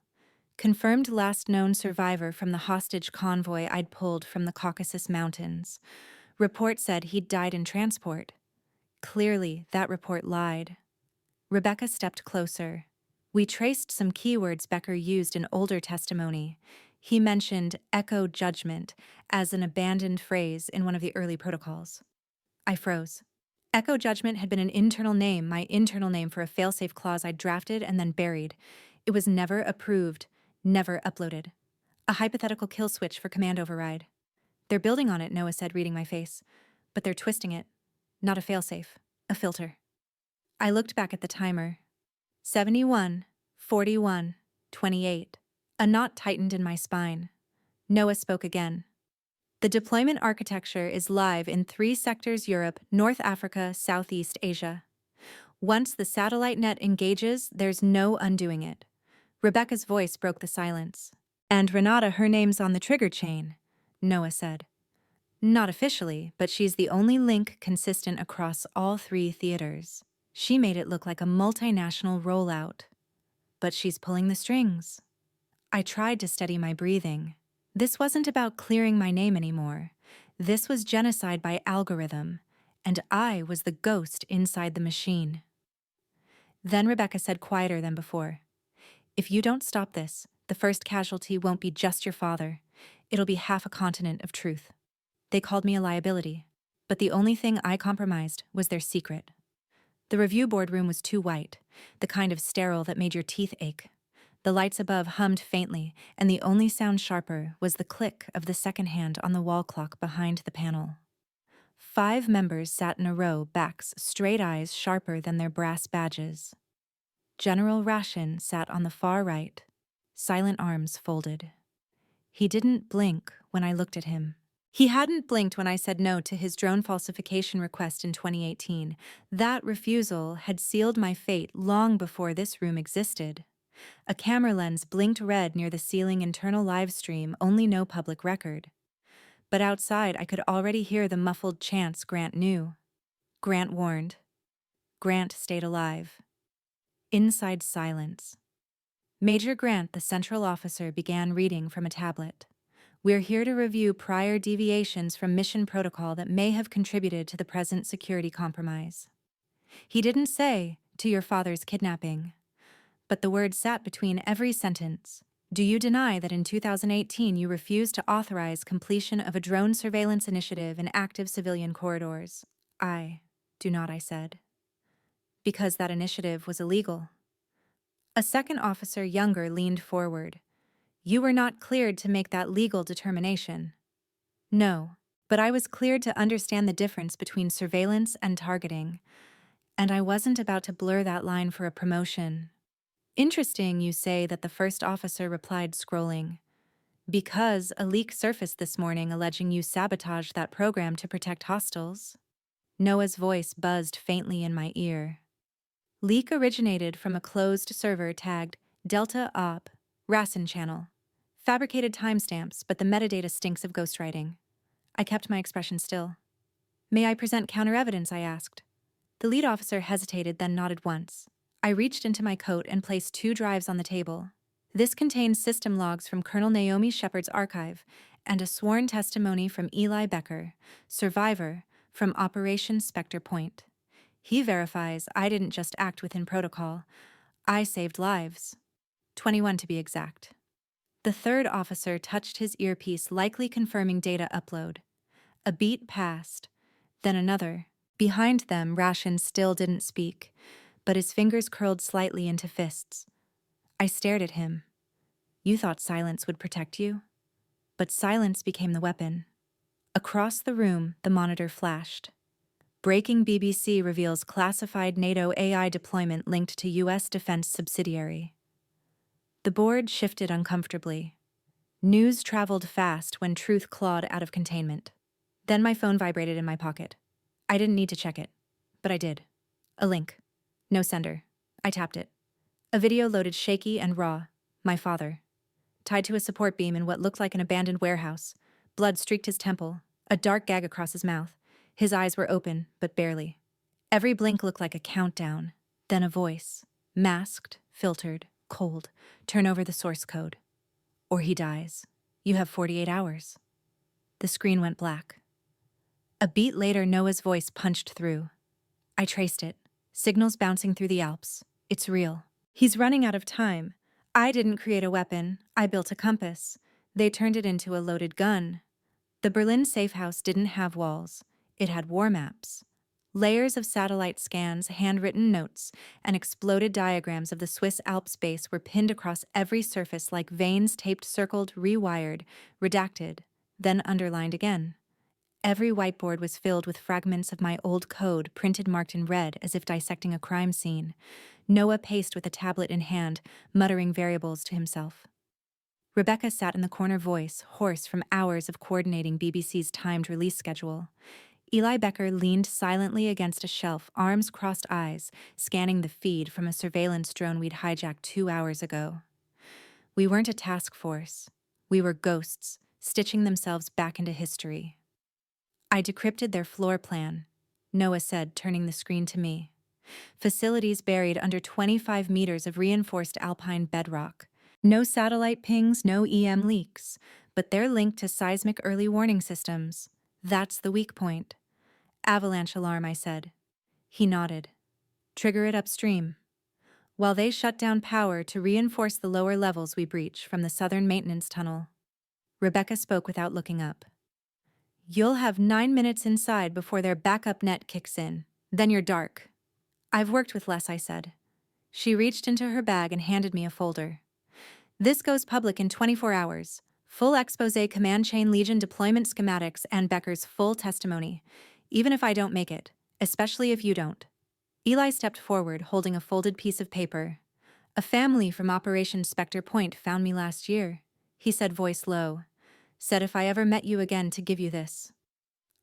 Confirmed last known survivor from the hostage convoy I'd pulled from the Caucasus Mountains. Report said he'd died in transport. Clearly, that report lied. Rebecca stepped closer. We traced some keywords Becker used in older testimony. He mentioned echo judgment as an abandoned phrase in one of the early protocols. I froze. Echo judgment had been an internal name, my internal name for a failsafe clause I'd drafted and then buried. It was never approved, never uploaded. A hypothetical kill switch for command override. They're building on it, Noah said, reading my face. But they're twisting it. Not a failsafe, a filter. I looked back at the timer. 71, 41, 28. A knot tightened in my spine. Noah spoke again. The deployment architecture is live in 3 sectors: Europe, North Africa, Southeast Asia. Once the satellite net engages, there's no undoing it. Rebecca's voice broke the silence. And Renata, her name's on the trigger chain, Noah said. Not officially, but she's the only link consistent across all 3 theaters. She made it look like a multinational rollout. But she's pulling the strings. I tried to steady my breathing. This wasn't about clearing my name anymore. This was genocide by algorithm, and I was the ghost inside the machine. Then Rebecca said, quieter than before, if you don't stop this, the first casualty won't be just your father. It'll be half a continent of truth. They called me a liability, but the only thing I compromised was their secret. The review boardroom was too white, the kind of sterile that made your teeth ache. The lights above hummed faintly, and the only sound sharper was the click of the second hand on the wall clock behind the panel. 5 members sat in a row, backs straight, eyes sharper than their brass badges. General Ration sat on the far right, silent, arms folded. He didn't blink when I looked at him. He hadn't blinked when I said no to his drone falsification request in 2018. That refusal had sealed my fate long before this room existed. A camera lens blinked red near the ceiling internal live stream, only no public record. But outside I could already hear the muffled chants Grant knew. Grant warned. Grant stayed alive. Inside silence. Major Grant, the central officer, began reading from a tablet. We're here to review prior deviations from mission protocol that may have contributed to the present security compromise. He didn't say, to your father's kidnapping. But the word sat between every sentence. Do you deny that in 2018 you refused to authorize completion of a drone surveillance initiative in active civilian corridors? I do not, I said. Because that initiative was illegal. A second officer, younger, leaned forward. You were not cleared to make that legal determination. No, but I was cleared to understand the difference between surveillance and targeting, and I wasn't about to blur that line for a promotion. Interesting you say that, the first officer replied, scrolling. Because a leak surfaced this morning alleging you sabotaged that program to protect hostiles. Noah's voice buzzed faintly in my ear. Leak originated from a closed server tagged Delta Op Rassen channel. Fabricated timestamps, but the metadata stinks of ghostwriting. I kept my expression still. May I present counter-evidence, I asked. The lead officer hesitated, then nodded once. I reached into my coat and placed 2 drives on the table. This contained system logs from Colonel Naomi Shepard's archive and a sworn testimony from Eli Becker, survivor, from Operation Spectre Point. He verifies I didn't just act within protocol. I saved lives. 21 to be exact. The third officer touched his earpiece, likely confirming data upload. A beat passed, then another. Behind them, Ration still didn't speak, but his fingers curled slightly into fists. I stared at him. You thought silence would protect you? But silence became the weapon. Across the room, the monitor flashed. Breaking: BBC reveals classified NATO AI deployment linked to U.S. defense subsidiary. The board shifted uncomfortably. News traveled fast when truth clawed out of containment. Then my phone vibrated in my pocket. I didn't need to check it, but I did. A link. No sender. I tapped it. A video loaded, shaky and raw. My father. Tied to a support beam in what looked like an abandoned warehouse. Blood streaked his temple, a dark gag across his mouth. His eyes were open, but barely. Every blink looked like a countdown, then a voice, masked, filtered, cold, turn over the source code. Or he dies. You have 48 hours. The screen went black. A beat later, Noah's voice punched through. I traced it. Signals bouncing through the Alps. It's real. He's running out of time. I didn't create a weapon. I built a compass. They turned it into a loaded gun. The Berlin safe house didn't have walls. It had war maps. Layers of satellite scans, handwritten notes, and exploded diagrams of the Swiss Alps base were pinned across every surface like veins taped, circled, rewired, redacted, then underlined again. Every whiteboard was filled with fragments of my old code, printed marked in red as if dissecting a crime scene. Noah paced with a tablet in hand, muttering variables to himself. Rebecca sat in the corner, voice hoarse from hours of coordinating BBC's timed release schedule. Eli Becker leaned silently against a shelf, arms crossed, eyes, scanning the feed from a surveillance drone we'd hijacked 2 hours ago. We weren't a task force. We were ghosts, stitching themselves back into history. I decrypted their floor plan, Noah said, turning the screen to me. Facilities buried under 25 meters of reinforced alpine bedrock. No satellite pings, no EM leaks, but they're linked to seismic early warning systems. That's the weak point. Avalanche alarm, I said. He nodded. Trigger it upstream. While they shut down power to reinforce the lower levels we breach from the southern maintenance tunnel. Rebecca spoke without looking up. You'll have 9 minutes inside before their backup net kicks in. Then you're dark. I've worked with less, I said. She reached into her bag and handed me a folder. This goes public in 24 hours. Full expose, command chain Legion deployment schematics, and Becker's full testimony. Even if I don't make it, especially if you don't. Eli stepped forward, holding a folded piece of paper. A family from Operation Spectre Point found me last year, he said, voice low. Said if I ever met you again to give you this.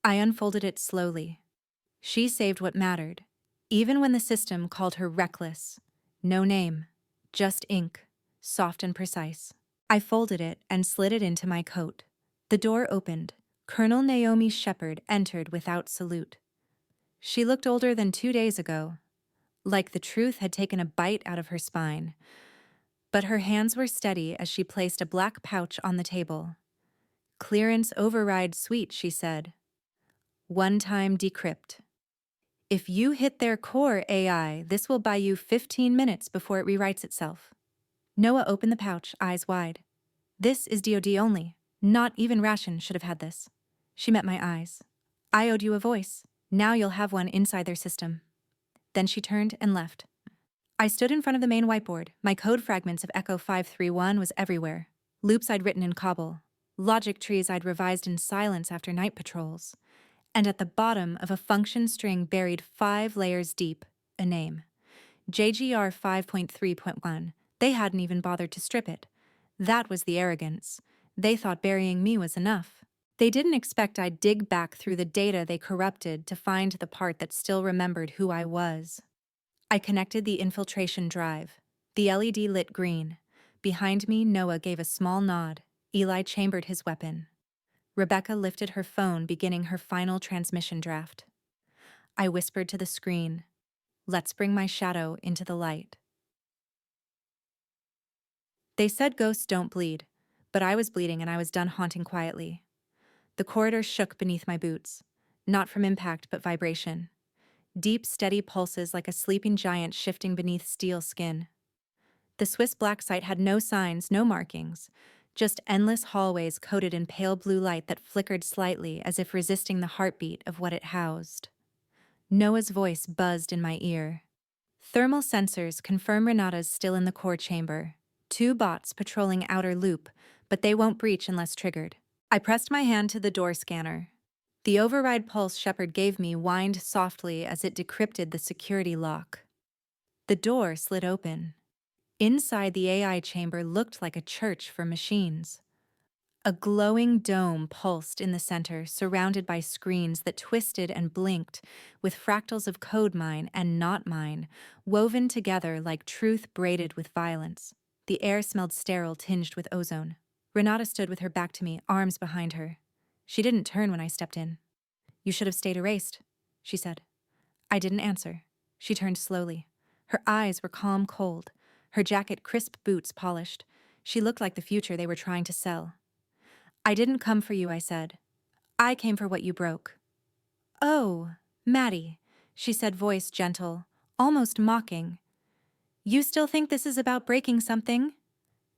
I unfolded it slowly. She saved what mattered, even when the system called her reckless. No name, just ink, soft and precise. I folded it and slid it into my coat. The door opened. Colonel Naomi Shepard entered without salute. She looked older than 2 days ago, like the truth had taken a bite out of her spine. But her hands were steady as she placed a black pouch on the table. Clearance override suite, she said. One-time decrypt. If you hit their core AI, this will buy you 15 minutes before it rewrites itself. Noah opened the pouch, eyes wide. This is DoD only. Not even Ration should have had this. She met my eyes. I owed you a voice. Now you'll have one inside their system. Then she turned and left. I stood in front of the main whiteboard. My code fragments of Echo 531 was everywhere. Loops I'd written in cobble. Logic trees I'd revised in silence after night patrols. And at the bottom of a function string buried 5 layers deep, a name. JGR 5.3.1. They hadn't even bothered to strip it. That was the arrogance. They thought burying me was enough. They didn't expect I'd dig back through the data they corrupted to find the part that still remembered who I was. I connected the infiltration drive. The LED lit green. Behind me, Noah gave a small nod. Eli chambered his weapon. Rebecca lifted her phone, beginning her final transmission draft. I whispered to the screen, "Let's bring my shadow into the light." They said ghosts don't bleed, but I was bleeding and I was done haunting quietly. The corridor shook beneath my boots, not from impact but vibration. Deep, steady pulses like a sleeping giant shifting beneath steel skin. The Swiss black site had no signs, no markings, just endless hallways coated in pale blue light that flickered slightly as if resisting the heartbeat of what it housed. Noah's voice buzzed in my ear. Thermal sensors confirm Renata's still in the core chamber. 2 bots patrolling outer loop, but they won't breach unless triggered. I pressed my hand to the door scanner. The override pulse Shepard gave me whined softly as it decrypted the security lock. The door slid open. Inside, the AI chamber looked like a church for machines. A glowing dome pulsed in the center, surrounded by screens that twisted and blinked, with fractals of code mine and not mine, woven together like truth braided with violence. The air smelled sterile, tinged with ozone. Renata stood with her back to me, arms behind her. She didn't turn when I stepped in. "You should have stayed erased," she said. I didn't answer. She turned slowly. Her eyes were calm cold, her jacket crisp boots polished. She looked like the future they were trying to sell. I didn't come for you, I said. I came for what you broke. Oh, Maddie, she said, voice gentle, almost mocking. You still think this is about breaking something?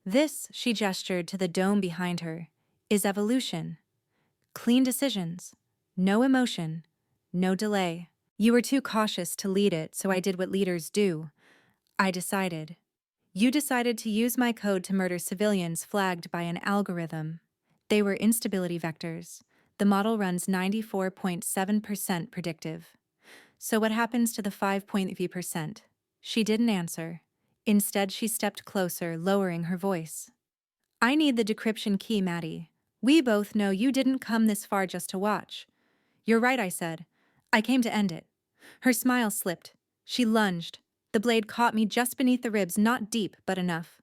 This, she gestured to the dome behind her, is evolution. Clean decisions. No emotion. No delay. You were too cautious to lead it, so I did what leaders do. I decided. You decided to use my code to murder civilians flagged by an algorithm. They were instability vectors. The model runs 94.7% predictive. So what happens to the 5.3%? She didn't answer. Instead, she stepped closer, lowering her voice. I need the decryption key, Maddie. We both know you didn't come this far just to watch. You're right, I said. I came to end it. Her smile slipped. She lunged. The blade caught me just beneath the ribs, not deep, but enough.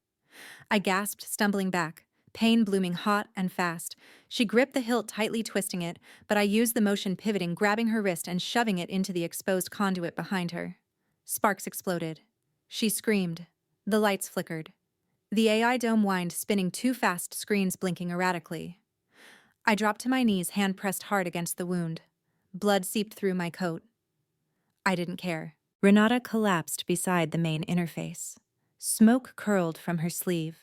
I gasped, stumbling back, pain blooming hot and fast. She gripped the hilt, tightly twisting it, but I used the motion, pivoting, grabbing her wrist and shoving it into the exposed conduit behind her. Sparks exploded. She screamed. The lights flickered. The AI dome whined, spinning too fast, screens blinking erratically. I dropped to my knees, hand pressed hard against the wound. Blood seeped through my coat. I didn't care. Renata collapsed beside the main interface. Smoke curled from her sleeve.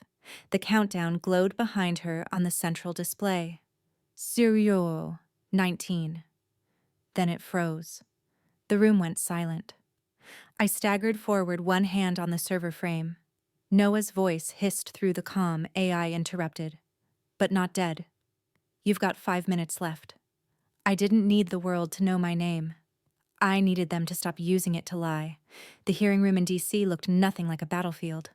The countdown glowed behind her on the central display. 19. Then it froze. The room went silent. I staggered forward, one hand on the server frame. Noah's voice hissed through the comm. AI interrupted. But not dead. You've got 5 minutes left. I didn't need the world to know my name. I needed them to stop using it to lie. The hearing room in D.C. looked nothing like a battlefield.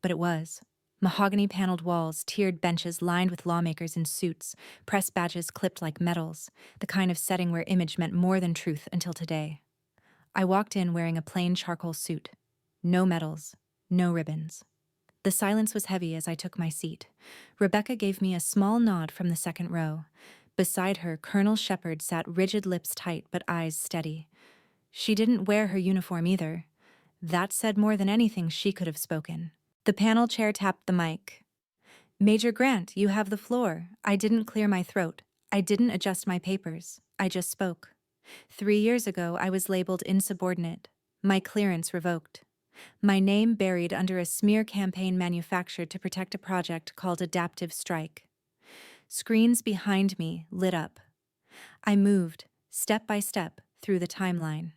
But it was. Mahogany-paneled walls, tiered benches lined with lawmakers in suits, press badges clipped like medals, the kind of setting where image meant more than truth until today. I walked in wearing a plain charcoal suit. No medals, no ribbons. The silence was heavy as I took my seat. Rebecca gave me a small nod from the second row. Beside her, Colonel Shepard sat, rigid, lips tight but eyes steady. She didn't wear her uniform either. That said more than anything she could have spoken. The panel chair tapped the mic. Major Grant, you have the floor. I didn't clear my throat. I didn't adjust my papers. I just spoke. 3 years ago, I was labeled insubordinate. My clearance revoked. My name buried under a smear campaign manufactured to protect a project called Adaptive Strike. Screens behind me lit up. I moved, step by step, through the timeline.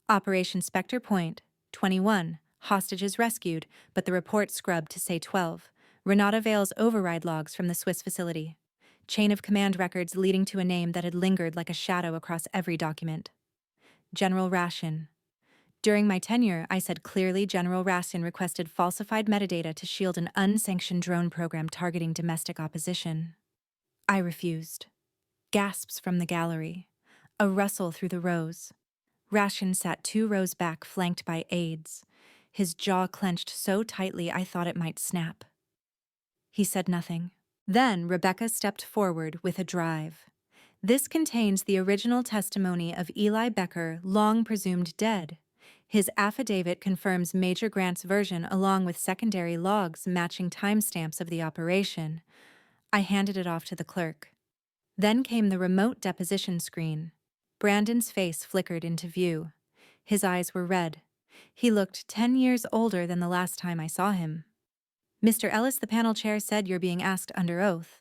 Operation Spectre Point, 21. Hostages rescued, but the report scrubbed to say 12. Renata Vale's override logs from the Swiss facility. Chain of command records leading to a name that had lingered like a shadow across every document. General Rashin. During my tenure, I said clearly General Rashin requested falsified metadata to shield an unsanctioned drone program targeting domestic opposition. I refused. Gasps from the gallery. A rustle through the rows. Rashin sat 2 rows back, flanked by aides. His jaw clenched so tightly I thought it might snap. He said nothing. Then Rebecca stepped forward with a drive. This contains the original testimony of Eli Becker, long presumed dead. His affidavit confirms Major Grant's version along with secondary logs matching timestamps of the operation. I handed it off to the clerk. Then came the remote deposition screen. Brandon's face flickered into view. His eyes were red. He looked 10 years older than the last time I saw him. Mr. Ellis, the panel chair said you're being asked under oath.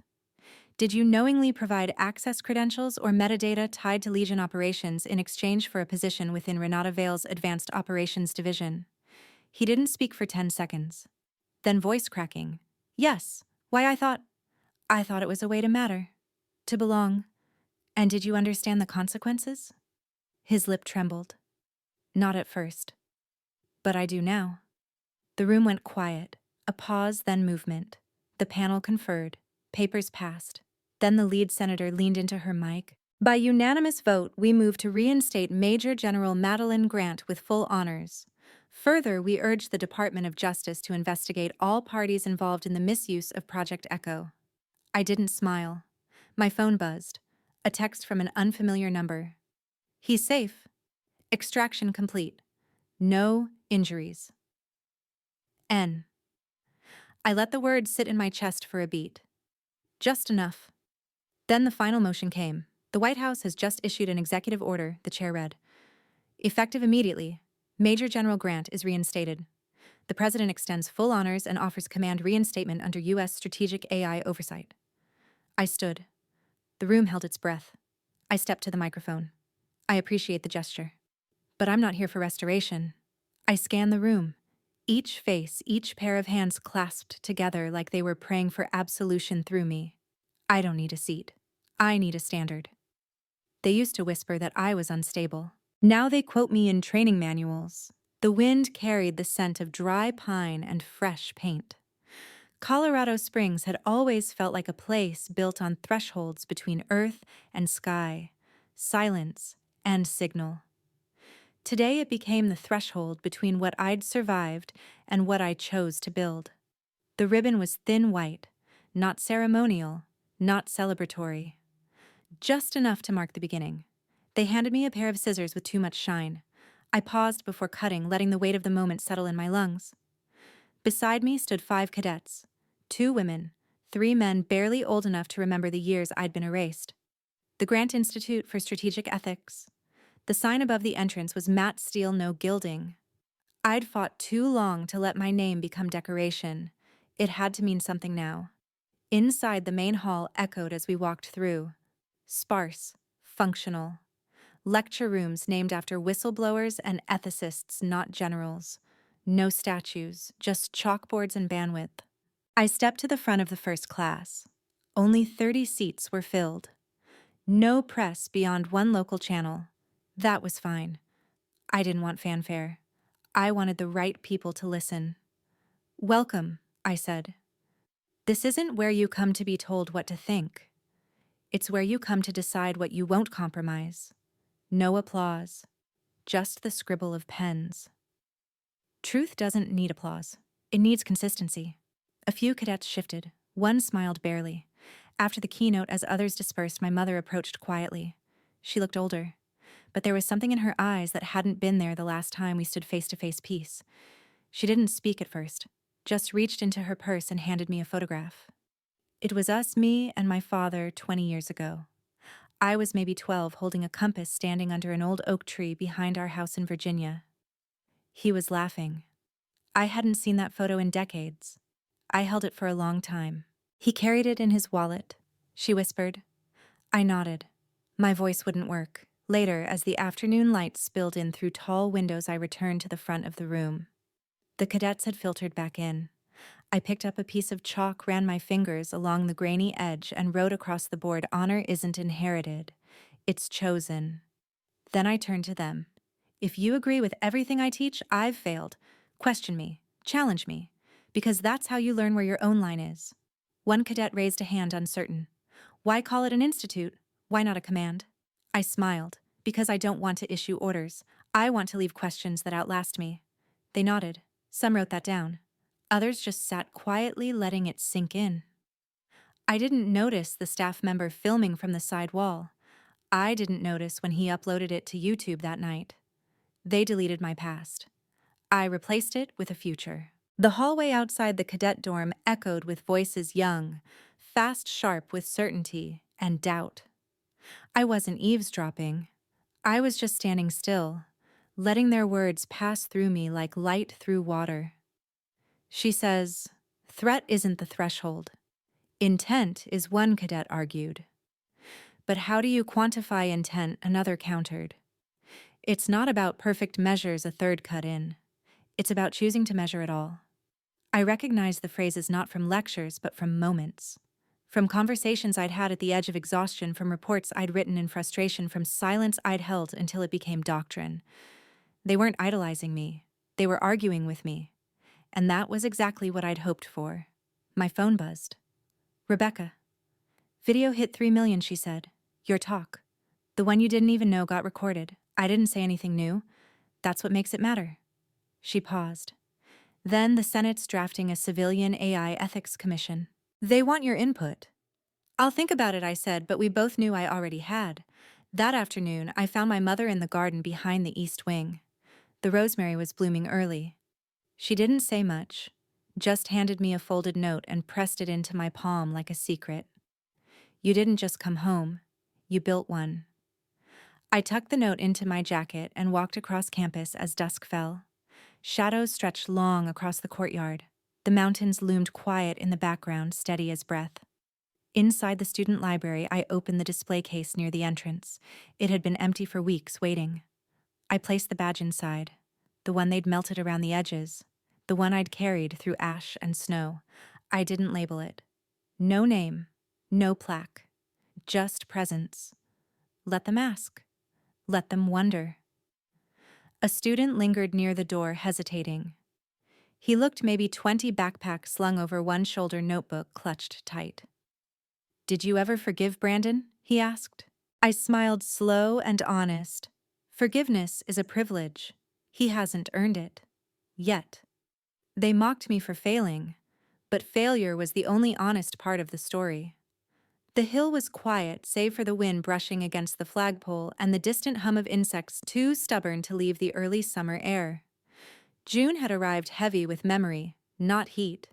Did you knowingly provide access credentials or metadata tied to Legion operations in exchange for a position within Renata Vale's Advanced Operations Division? He didn't speak for 10 seconds. Then voice cracking. Yes. Why, I thought it was a way to matter. To belong. And did you understand the consequences? His lip trembled. Not at first. But I do now. The room went quiet. A pause, then movement. The panel conferred. Papers passed. Then the lead senator leaned into her mic. By unanimous vote, we move to reinstate Major General Madeline Grant with full honors. Further, we urge the Department of Justice to investigate all parties involved in the misuse of Project Echo. I didn't smile. My phone buzzed. A text from an unfamiliar number. He's safe. Extraction complete. No injuries. N. I let the words sit in my chest for a beat. Just enough. Then the final motion came. The White House has just issued an executive order, the chair read. Effective immediately, Major General Grant is reinstated. The President extends full honors and offers command reinstatement under U.S. strategic AI oversight. I stood. The room held its breath. I stepped to the microphone. I appreciate the gesture. But I'm not here for restoration. I scanned the room. Each face, each pair of hands clasped together like they were praying for absolution through me. I don't need a seat. I need a standard. They used to whisper that I was unstable. Now they quote me in training manuals. The wind carried the scent of dry pine and fresh paint. Colorado Springs had always felt like a place built on thresholds between earth and sky, silence and signal. Today it became the threshold between what I'd survived and what I chose to build. The ribbon was thin white, not ceremonial, not celebratory. Just enough to mark the beginning. They handed me a pair of scissors with too much shine. I paused before cutting, letting the weight of the moment settle in my lungs. Beside me stood 5 cadets, 2 women, 3 men barely old enough to remember the years I'd been erased. The Grant Institute for Strategic Ethics. The sign above the entrance was matte steel, no gilding. I'd fought too long to let my name become decoration. It had to mean something now. Inside, the main hall echoed as we walked through. Sparse, functional. Lecture rooms named after whistleblowers and ethicists, not generals. No statues, just chalkboards and bandwidth. I stepped to the front of the first class. Only 30 seats were filled. No press beyond one local channel. That was fine. I didn't want fanfare. I wanted the right people to listen. Welcome, I said. This isn't where you come to be told what to think. It's where you come to decide what you won't compromise. No applause, just the scribble of pens. Truth doesn't need applause. It needs consistency. A few cadets shifted. One smiled barely. After the keynote, as others dispersed, my mother approached quietly. She looked older, but there was something in her eyes that hadn't been there the last time we stood face-to-face peace. She didn't speak at first, just reached into her purse and handed me a photograph. It was us, me and my father, 20 years ago. I was maybe 12, holding a compass standing under an old oak tree behind our house in Virginia. He was laughing. I hadn't seen that photo in decades. I held it for a long time. He carried it in his wallet, she whispered. I nodded. My voice wouldn't work. Later, as the afternoon light spilled in through tall windows, I returned to the front of the room. The cadets had filtered back in. I picked up a piece of chalk, ran my fingers along the grainy edge, and wrote across the board, "Honor isn't inherited. It's chosen." Then I turned to them. If you agree with everything I teach, I've failed. Question me. Challenge me. Because that's how you learn where your own line is. One cadet raised a hand, uncertain. Why call it an institute? Why not a command? I smiled. Because I don't want to issue orders. I want to leave questions that outlast me. They nodded. Some wrote that down. Others just sat quietly, letting it sink in. I didn't notice the staff member filming from the side wall. I didn't notice when he uploaded it to YouTube that night. They deleted my past. I replaced it with a future. The hallway outside the cadet dorm echoed with voices young, fast, sharp with certainty and doubt. I wasn't eavesdropping. I was just standing still, letting their words pass through me like light through water. She says, "Threat isn't the threshold. Intent is," one cadet argued. "But how do you quantify intent?" another countered. "It's not about perfect measures," a third cut in. "It's about choosing to measure it all." I recognized the phrases not from lectures, but from moments. From conversations I'd had at the edge of exhaustion, from reports I'd written in frustration, from silence I'd held until it became doctrine. They weren't idolizing me. They were arguing with me. And that was exactly what I'd hoped for. My phone buzzed. "Rebecca." "Video hit 3 million, she said. "Your talk. The one you didn't even know got recorded. I didn't say anything new. That's what makes it matter." She paused. "Then the Senate's drafting a civilian AI ethics commission. They want your input." "I'll think about it," I said, but we both knew I already had. That afternoon, I found my mother in the garden behind the east wing. The rosemary was blooming early. She didn't say much, just handed me a folded note and pressed it into my palm like a secret. You didn't just come home, you built one. I tucked the note into my jacket and walked across campus as dusk fell. Shadows stretched long across the courtyard. The mountains loomed quiet in the background, steady as breath. Inside the student library, I opened the display case near the entrance. It had been empty for weeks, waiting. I placed the badge inside, the one they'd melted around the edges, the one I'd carried through ash and snow. I didn't label it. No name, no plaque, just presence. Let them ask. Let them wonder. A student lingered near the door, hesitating. He looked maybe 20, backpack slung over one shoulder, notebook clutched tight. Did you ever forgive Brandon? He asked. I smiled, slow and honest. Forgiveness is a privilege. He hasn't earned it. Yet. They mocked me for failing, but failure was the only honest part of the story. The hill was quiet, save for the wind brushing against the flagpole and the distant hum of insects too stubborn to leave the early summer air. June had arrived heavy with memory, not heat.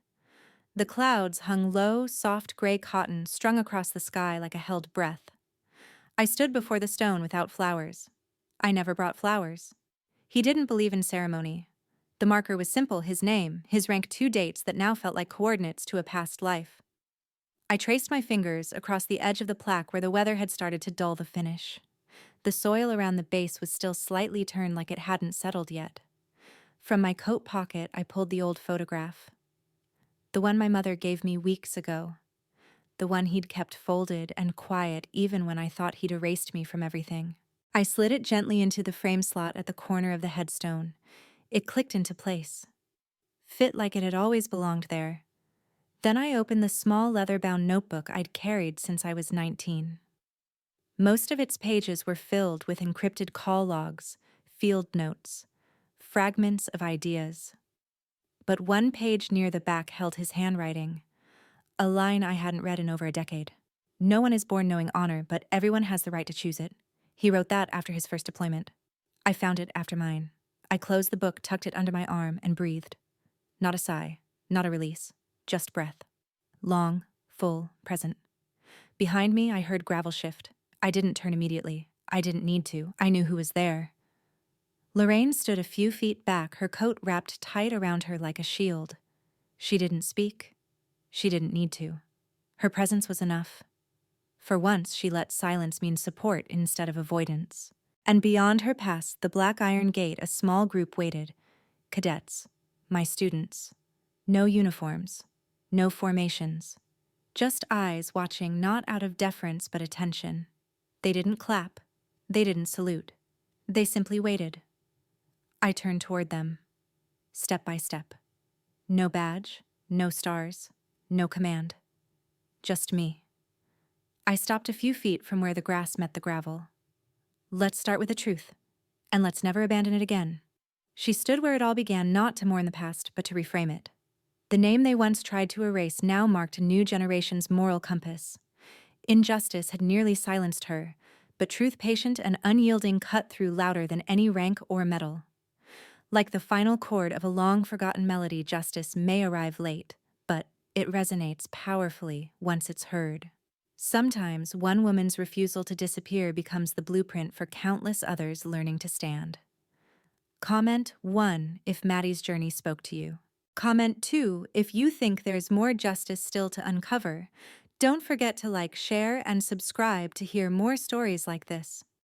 The clouds hung low, soft gray cotton strung across the sky like a held breath. I stood before the stone without flowers. I never brought flowers. He didn't believe in ceremony. The marker was simple, his name, his rank, 2 dates that now felt like coordinates to a past life. I traced my fingers across the edge of the plaque where the weather had started to dull the finish. The soil around the base was still slightly turned, like it hadn't settled yet. From my coat pocket, I pulled the old photograph. The one my mother gave me weeks ago. The one he'd kept folded and quiet even when I thought he'd erased me from everything. I slid it gently into the frame slot at the corner of the headstone. It clicked into place. Fit like it had always belonged there. Then I opened the small leather-bound notebook I'd carried since I was 19. Most of its pages were filled with encrypted call logs, field notes, fragments of ideas. But one page near the back held his handwriting, a line I hadn't read in over a decade. No one is born knowing honor, but everyone has the right to choose it. He wrote that after his first deployment. I found it after mine. I closed the book, tucked it under my arm, and breathed. Not a sigh, not a release, just breath. Long, full, present. Behind me, I heard gravel shift. I didn't turn immediately. I didn't need to. I knew who was there. Lorraine stood a few feet back, her coat wrapped tight around her like a shield. She didn't speak. She didn't need to. Her presence was enough. For once, she let silence mean support instead of avoidance. And beyond her past the black iron gate, a small group waited. Cadets. My students. No uniforms. No formations. Just eyes watching, not out of deference but attention. They didn't clap. They didn't salute. They simply waited. I turned toward them. Step by step. No badge, no stars, no command. Just me. I stopped a few feet from where the grass met the gravel. Let's start with the truth, and let's never abandon it again. She stood where it all began, not to mourn the past, but to reframe it. The name they once tried to erase now marked a new generation's moral compass. Injustice had nearly silenced her, but truth, patient and unyielding, cut through louder than any rank or medal. Like the final chord of a long-forgotten melody, justice may arrive late, but it resonates powerfully once it's heard. Sometimes one woman's refusal to disappear becomes the blueprint for countless others learning to stand. Comment 1 if Maddie's journey spoke to you. Comment 2 if you think there's more justice still to uncover. Don't forget to like, share, and subscribe to hear more stories like this.